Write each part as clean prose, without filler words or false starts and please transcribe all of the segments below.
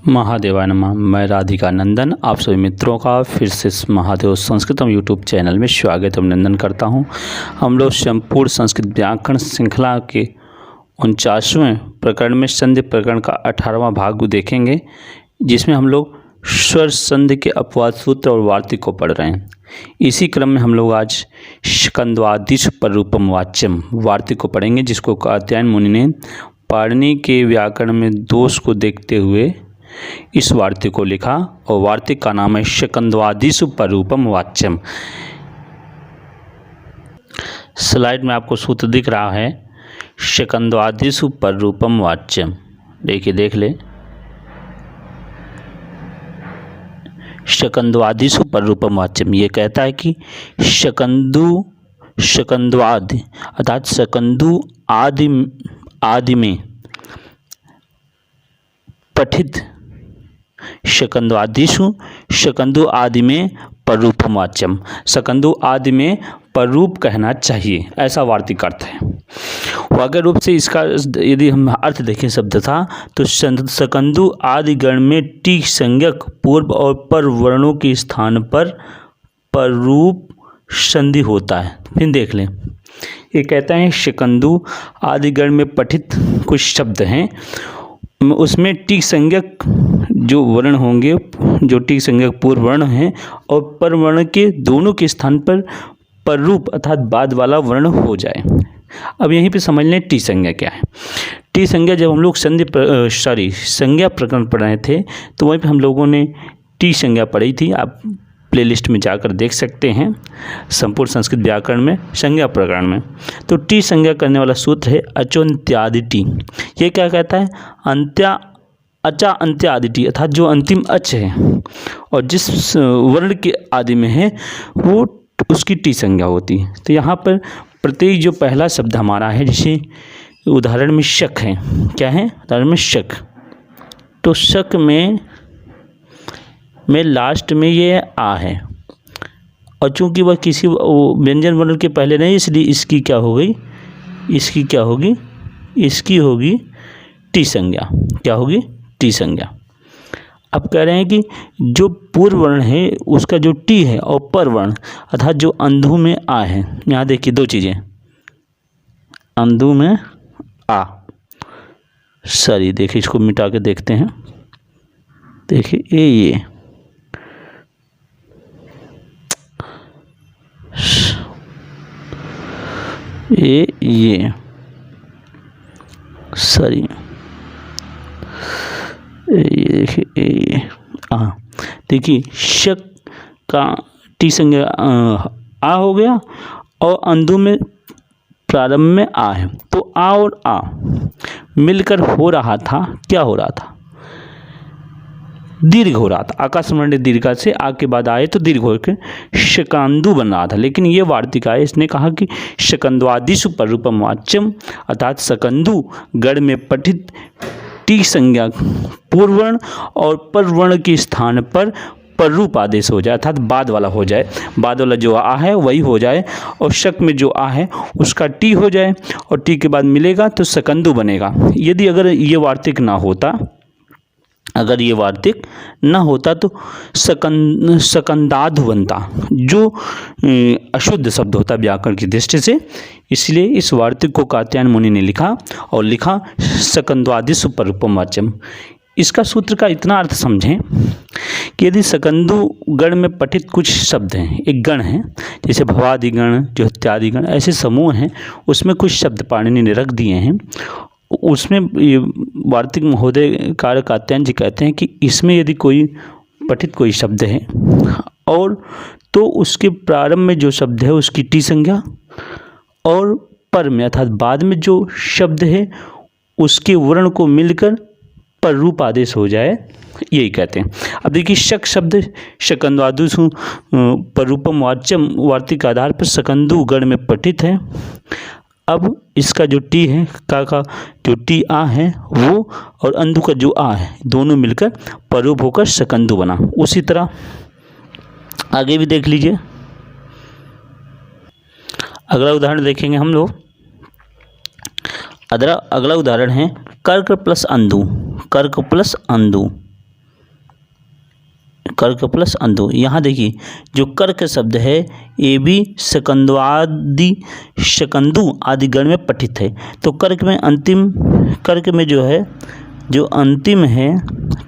महादेवाय नमः। मैं राधिका नंदन आप सभी मित्रों का फिर से इस महादेव संस्कृतम यूट्यूब चैनल में स्वागत अभिनंदन करता हूं। हम लोग संपूर्ण संस्कृत व्याकरण श्रृंखला के 49वें प्रकरण में संधि प्रकरण का 18वां भाग देखेंगे, जिसमें हम लोग स्वर संधि के अपवाद सूत्र और वार्तिक को पढ़ रहे हैं। इसी क्रम में हम लोग आज स्कंद्वादिश पररूपम वाच्यम वार्तिक को पढ़ेंगे, जिसको कात्यायन मुनि ने पाणिनि के व्याकरण में दोष को देखते हुए इस वार्तिक को लिखा, और वार्तिक का नाम है स्कंद्वादिषु पररूपम वाच्यम। स्लाइड में आपको सूत्र दिख रहा है, स्कंद्वादिषु पररूपम वाच्यम। देखिए, देख ले, स्कंद्वादिषु पररूपम वाच्यम। ये कहता है कि स्कंद्वादि अर्थात स्कंदु आदि में पठित स्कंद्वादिषु स्कंदु आदि में पररूपम वाच्यम। स्कंदु आदि में पररूप कहना चाहिए, ऐसा वार्तिक अर्थ है। वाक्य रूप से इसका यदि हम अर्थ देखें शब्द था तो स्कंदु आदि गण में टी संज्ञक पूर्व और पर वर्णों के स्थान पर पररूप संधि होता है। फिर देख लें, ये कहता है स्कंदु आदि गण में पठित कुछ शब्द हैं, उसमें टी संज्ञक जो वर्ण होंगे, जो टी संज्ञक पूर्व वर्ण हैं और पर वर्ण के दोनों के स्थान पर पररूप अर्थात बाद वाला वर्ण हो जाए। अब यहीं पे समझ लें टी संज्ञा क्या है। टी संज्ञा जब हम लोग संज्ञा प्रकरण पढ़ रहे थे तो वहीं पे हम लोगों ने टी संज्ञा पढ़ी थी। आप प्लेलिस्ट में जाकर देख सकते हैं, संपूर्ण संस्कृत व्याकरण में संज्ञा प्रकरण में। तो टी संज्ञा करने वाला सूत्र है अचोन्त्यादि टी। ये क्या कहता है, अचा अंत्यादि टी अर्थात जो अंतिम अच है और जिस वर्ण के आदि में है वो उसकी टी संज्ञा होती है। तो यहाँ पर प्रत्येक जो पहला शब्द हमारा है, जैसे उदाहरण में शक है, क्या है उदाहरण में शक, तो शक में लास्ट में ये आ है, और चूंकि वह किसी व्यंजन वर्ण के पहले नहीं, इसलिए इसकी क्या हो गई, इसकी क्या होगी, इसकी होगी टी संज्ञा। क्या होगी, टी संज्ञा। अब कह रहे हैं कि जो पूर्व वर्ण है उसका जो टी है और पर वर्ण अर्थात जो अंधु में आ है। यहाँ देखिए दो चीज़ें, अंधु में आ, सॉरी देखिए इसको मिटा के देखते हैं। देखिए ये सॉरी देखिए देखिए शक का टी संज्ञा आ हो गया और अंधु में प्रारंभ में आ है, तो आ और आ मिलकर हो रहा था, क्या हो रहा था, दीर्घ हो रहा था। आकाशमंडल दीर्घा से आ के बाद आए तो दीर्घ होकर स्कंदु बन रहा था। लेकिन ये वार्तिक है, इसने कहा कि स्कंद्वादिषु पररूपम वाच्यम अर्थात स्कंदु गण में पठित टी संज्ञा पूर्ववर्ण और परवर्ण के स्थान पर पररूप आदेश हो जाए अर्थात बाद वाला हो जाए। बाद वाला जो आ है वही हो जाए और शक में जो आ है उसका टी हो जाए और टी के बाद मिलेगा तो स्कंदु बनेगा। यदि अगर ये वार्तिक ना होता, अगर ये वार्तिक न होता तो स्कंदाधु बनता, जो अशुद्ध शब्द होता व्याकरण की दृष्टि से। इसलिए इस वार्तिक को कात्यायन मुनि ने लिखा और लिखा स्कंद्वादिषु पररूपम वाच्यम। इसका सूत्र का इतना अर्थ समझें कि यदि स्कंदु गण में पठित कुछ शब्द हैं, एक गण है जैसे भवादि गण, जो इत्यादि गण, ऐसे समूह हैं, उसमें कुछ शब्द पाणिनि ने रख दिए हैं। उसमें ये वार्तिक महोदय कार्य कात्यायन जी कहते हैं कि इसमें यदि कोई पठित कोई शब्द है और तो उसके प्रारंभ में जो शब्द है उसकी टी संज्ञा और पर में अर्थात बाद में जो शब्द है उसके वर्ण को मिलकर पररूप आदेश हो जाए, यही कहते हैं। अब देखिए शक शब्द स्कंद्वादिषु पररूपम वाच्यम वार्तिक के आधार पर स्कंदु गण में पठित है। अब इसका जो टी है, का जो टी आ है वो और अंधु का जो आ है दोनों मिलकर पररूप होकर स्कंदु बना। उसी तरह आगे भी देख लीजिए, अगला उदाहरण देखेंगे हम लोग। अगला उदाहरण है कर्क प्लस अंधु। कर्क प्लस अंधु कर्क प्लस अंधु। यहाँ देखिए जो कर्क शब्द है ये भी सकंदु आदि गण में पठित है। तो कर्क में जो है जो अंतिम है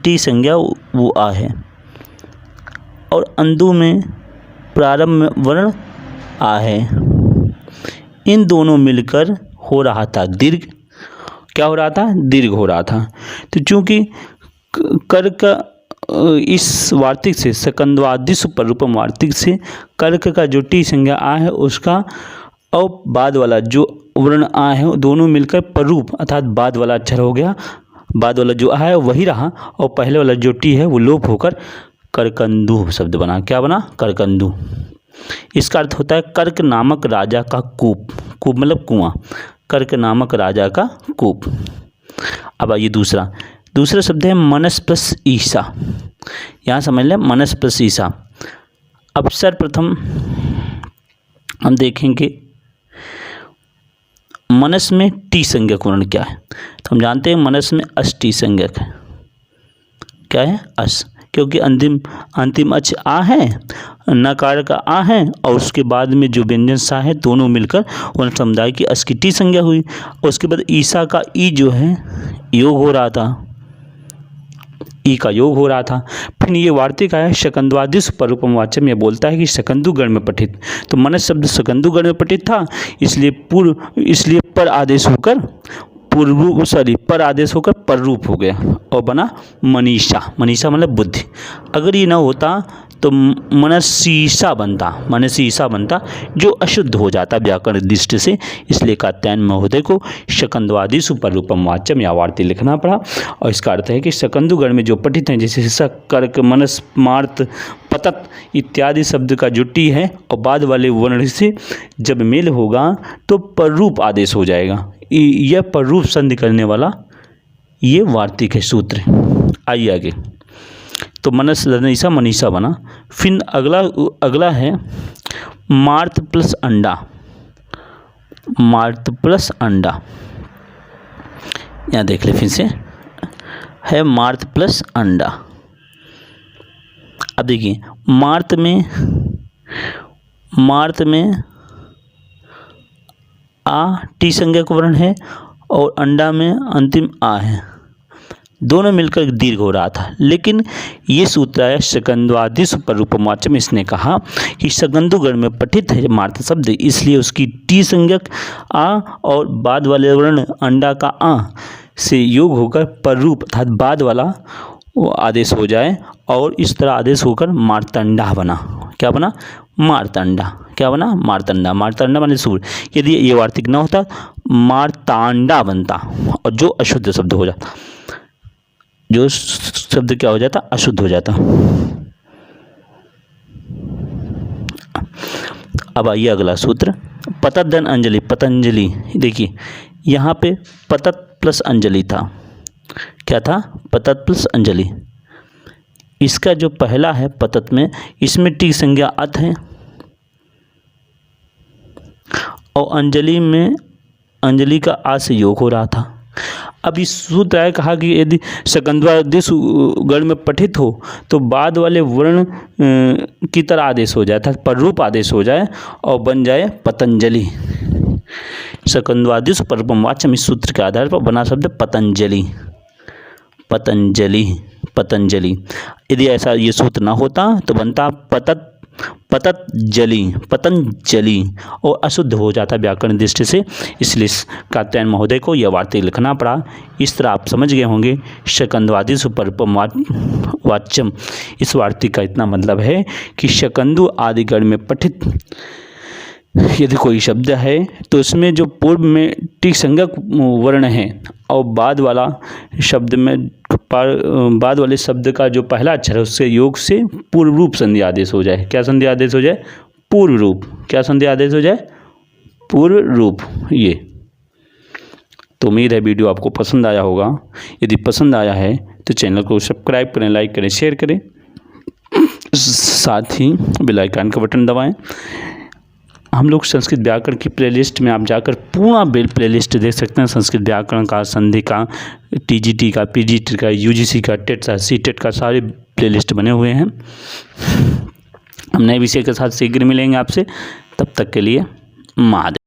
टी संज्ञा वो आ है, और अंधु में प्रारंभ में वर्ण आ है। इन दोनों मिलकर हो रहा था दीर्घ। क्या हो रहा था? दीर्घ हो रहा था। तो चूंकि कर्क इस वार्तिक से सकंद्वादिश पररूपम वार्तिक से कर्क का जो टी संज्ञा आ है उसका और बाद वाला जो वर्ण आ है दोनों मिलकर पररूप अर्थात बाद वाला अक्षर हो गया। बाद वाला जो आ है वही रहा और पहले वाला जो टी है वो लोप होकर करकंदु शब्द बना। क्या बना? करकंदु। इसका अर्थ होता है कर्क नामक राजा का कूप। कूप मतलब कुआं। कर्क नामक राजा का कूप। अब आइए दूसरा शब्द है मनस प्लस ईसा। यहाँ समझ लें मनस प्लस ईसा। अब सर्वप्रथम हम देखेंगे मनस में टी संज्ञक वर्ण क्या है। तो हम जानते हैं मनस में अस टी संज्ञक है। क्या है? अस, क्योंकि अंतिम अक्ष आ है, नकार का आ है और उसके बाद में जो व्यंजन सा है दोनों मिलकर वर्ण समुदाय की अस की टी संज्ञा हुई। उसके बाद ईसा का ई जो है योग हो रहा था, ई का योग हो रहा था। फिर ये वार्तिक आया शकंद्वादिश पररूपम वाच्यम। यह बोलता है कि शकंदु गण में पठित। तो मनस शब्द शकंदु गण में पठित था, इसलिए पर आदेश होकर पर आदेश होकर पररूप हो गया और बना मनीषा। मनीषा मतलब बुद्धि। अगर ये ना होता तो मनसीसा बनता जो अशुद्ध हो जाता व्याकरण दृष्टि से। इसलिए कात्यायन महोदय को शकंद्वादिश पररूपम वाच्यम या वार्तिक लिखना पड़ा। और इसका अर्थ है कि शकंदु गण में जो पठित हैं जैसे सक, कर्क, मनस, मार्त, पतत इत्यादि शब्द का जो टी है और बाद वाले वर्ण से जब मेल होगा तो पररूप आदेश हो जाएगा। यह पररूप संधि करने वाला ये वार्तिक है सूत्र। आइए आगे। तो मनस लनीसा मनीषा बना। फिर अगला है मार्त प्लस अंडा। मार्त प्लस अंडा यहाँ देख ले फिर से है मार्त प्लस अंडा। अब देखिए मार्त में आ टी संज्ञक वर्ण है और अंडा में अंतिम आ है, दोनों मिलकर दीर्घ हो रहा था। लेकिन ये सूत्र आया शकंद्वादिश पररूपम वाच्यम। इसने कहा कि शकंदु गण में पठित है मार्त शब्द, इसलिए उसकी टी संज्ञक आ और बाद वाले वर्ण अंडा का आ से योग होकर पररूप अर्थात बाद वाला वो आदेश हो जाए और इस तरह आदेश होकर मार्तंडा बना। क्या बना? मार्तंडा। क्या बना? मार्तंडा। मार्तंडा माने सूर्य। यदि ये वार्तिक न होता मार्तांडा बनता और जो अशुद्ध शब्द हो जाता। जो शब्द क्या हो जाता? अशुद्ध हो जाता। अब आइए अगला सूत्र पतद्धन अंजलि। पतंजलि देखिए यहाँ पे पतत प्लस अंजलि था। क्या था? पतत प्लस अंजलि। इसका जो पहला है पतत में इसमें टी संज्ञा अत है और अंजलि में अंजलि का आ से योग हो रहा था। अब इस सूत्र है कहा कि यदि शकंद्वादिश गण में पठित हो तो बाद वाले वर्ण की तरह आदेश हो जाए अर्थात पररूप आदेश हो जाए और बन जाए पतंजलि। शकंद्वादिश पररूपम वाच्यम इस सूत्र के आधार पर बना शब्द पतंजलि। पतंजलि पतंजलि। यदि ऐसा ये सूत्र ना होता तो बनता पतंजलि और अशुद्ध हो जाता व्याकरण दृष्टि से। इसलिए कात्यायन महोदय को यह वार्तिक लिखना पड़ा। इस तरह आप समझ गए होंगे शकंद्वादिश पररूपम वाच्यम। इस वार्तिक का इतना मतलब है कि शकंदु आदि गण में पठित यदि कोई शब्द है तो उसमें जो पूर्व में टी संज्ञक वर्ण है और बाद वाले शब्द का जो पहला अक्षर है उसके योग से पूर्व रूप संधि आदेश हो जाए। क्या संधि आदेश हो जाए? पूर्व रूप। क्या संधि आदेश हो जाए? पूर्व रूप। ये तो उम्मीद है वीडियो आपको पसंद आया होगा। यदि पसंद आया है तो चैनल को सब्सक्राइब करें, लाइक करें, शेयर करें, साथ ही बेल आइकन का बटन दबाएं। हम लोग संस्कृत व्याकरण की प्लेलिस्ट में आप जाकर पूरा प्लेलिस्ट देख सकते हैं। संस्कृत व्याकरण का, संधि का, टीजीटी का, पीजीटी का, यूजीसी का, टेट का, सीटेट का सारे प्लेलिस्ट बने हुए हैं। हम नए विषय के साथ शीघ्र मिलेंगे आपसे, तब तक के लिए महादेव।